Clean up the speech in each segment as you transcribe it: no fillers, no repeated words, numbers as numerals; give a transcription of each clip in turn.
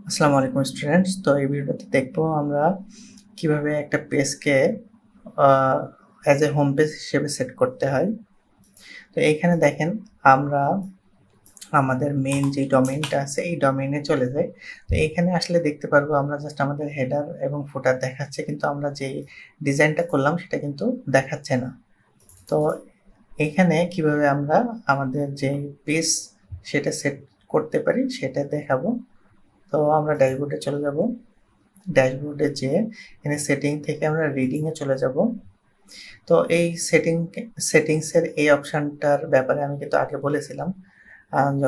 আসসালামু আলাইকুম স্টুডেন্টস। তো এই ভিডিওতে দেখবো আমরা কিভাবে একটা পেজকে অ্যাজ এ হোম পেজ হিসেবে সেট করতে হয়। তো এইখানে দেখেন আমরা আমাদের মেইন যে ডোমেইনটা আছে এই ডোমেইনে চলে যাই। তো এইখানে আসলে দেখতে পারবো আমরা জাস্ট আমাদের হেডার এবং ফুটার দেখাচ্ছে, কিন্তু আমরা যেই ডিজাইনটা করলাম সেটা কিন্তু দেখাচ্ছে না। তো এইখানে কিভাবে আমরা আমাদের যে পেজ সেটা সেট করতে পারি সেটা দেখাবো। তো আমরা ড্যাশবোর্ডে চলে যাব। ড্যাশবোর্ডে যেয়ে এখানে সেটিং থেকে আমরা রিডিং এ চলে যাব। তো এই সেটিংসের এই অপশনটার ব্যাপারে আমি কিন্তু আগে বলেছিলাম। আ য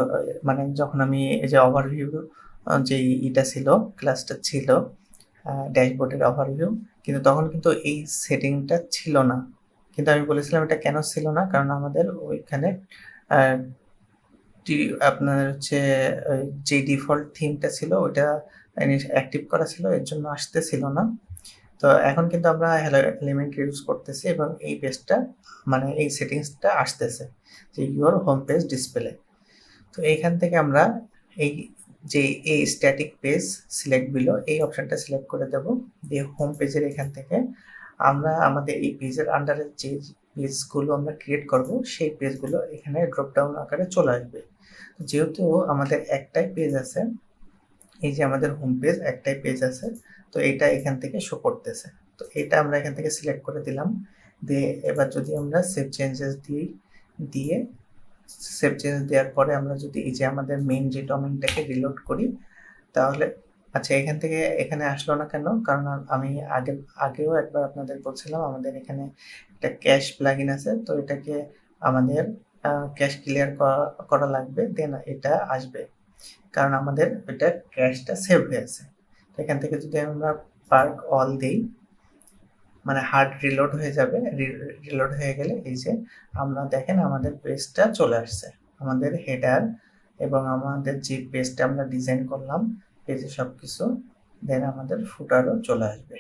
মানে যখন আমি এই যে ওভারভিউ যেই ইটা ছিল, ক্লাসটা ছিল, ড্যাশবোর্ডের ওভারভিউ, কিন্তু তখন কিন্তু এই সেটিংটা ছিল না। কিন্তু আমি বলেছিলাম এটা কেন ছিল না? কারণ আমাদের ওইখানে আ টি আপনার হচ্ছে যে ডিফল্ট থিমটা ছিল ওইটা অ্যাক্টিভ করা ছিল, এর জন্য আসতেছিল না। তো এখন কিন্তু আমরা হ্যালো এলিমেন্ট ইউজ করতেছি এবং এই পেজটা মানে এই সেটিংসটা আসতেছে যে ইউর হোম পেজ ডিসপ্লে। তো এইখান থেকে আমরা এই যে এই স্ট্যাটিক পেজ সিলেক্ট বিলো এই অপশনটা সিলেক্ট করে দেব। দিয়ে হোম পেজের এখান থেকে আমরা আমাদের এই পেজের আন্ডারে যে পেজগুলো আমরা ক্রিয়েট করব সেই পেজগুলো এখানে ড্রপ ডাউন আকারে চলে আসবে। যেহেতু আমাদের একটাই পেজ আছে, এই যে আমাদের হোম পেজ একটাই পেজ আছে, তো এটা এখান থেকে শো করতেছে। তো এটা আমরা এখান থেকে সিলেক্ট করে দিলাম। দিয়ে এবার যদি আমরা সেভ চেঞ্জেস দিয়ে সেভ চেঞ্জ দেওয়ার পরে আমরা যদি এই যে আমাদের মেইন যে ডোমেইনটাকে রিলোড করি, তাহলে আচ্ছা এখান থেকে এখানে আসলো না কেন? কারণ আমি আগেও একবার আপনাদের বলছিলাম আমাদের এখানে একটা ক্যাশ প্লাগইন আছে। তো এটাকে আমাদের ক্যাশ ক্লিয়ার করা লাগবে, দেন এটা আসবে। কারণ আমাদের এটা ক্যাশটা সেভ হয়ে আছে। তো এখান থেকে যদি আমরা পার্ক অল দেই, মানে হার্ড রিলোড হয়ে যাবে। রিলোড হয়ে গেলে এই যে আমরা দেখেন আমাদের পেজটা চলে আসছে। আমাদের হেডার এবং আমাদের যে পেজটা আমরা ডিজাইন করলাম পেজে সবকিছু, দেন আমাদের ফুটারও চলে আসবে।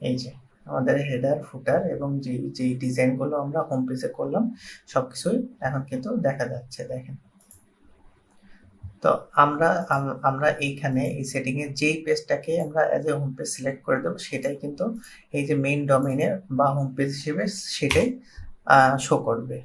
এই যে আমাদের হেডার, ফুটার এবং যেই ডিজাইনগুলো আমরা হোম পেজে করলাম সবকিছুই এখন কিন্তু দেখা যাচ্ছে, দেখেন। তো আমরা এইখানে এই সেটিং এর যেই পেজটাকে আমরা as a home page select করে দেব সেটাই কিন্তু এই যে মেইন ডোমেইনে বা হোম পেজ হিসেবে সেটাই শো করবে।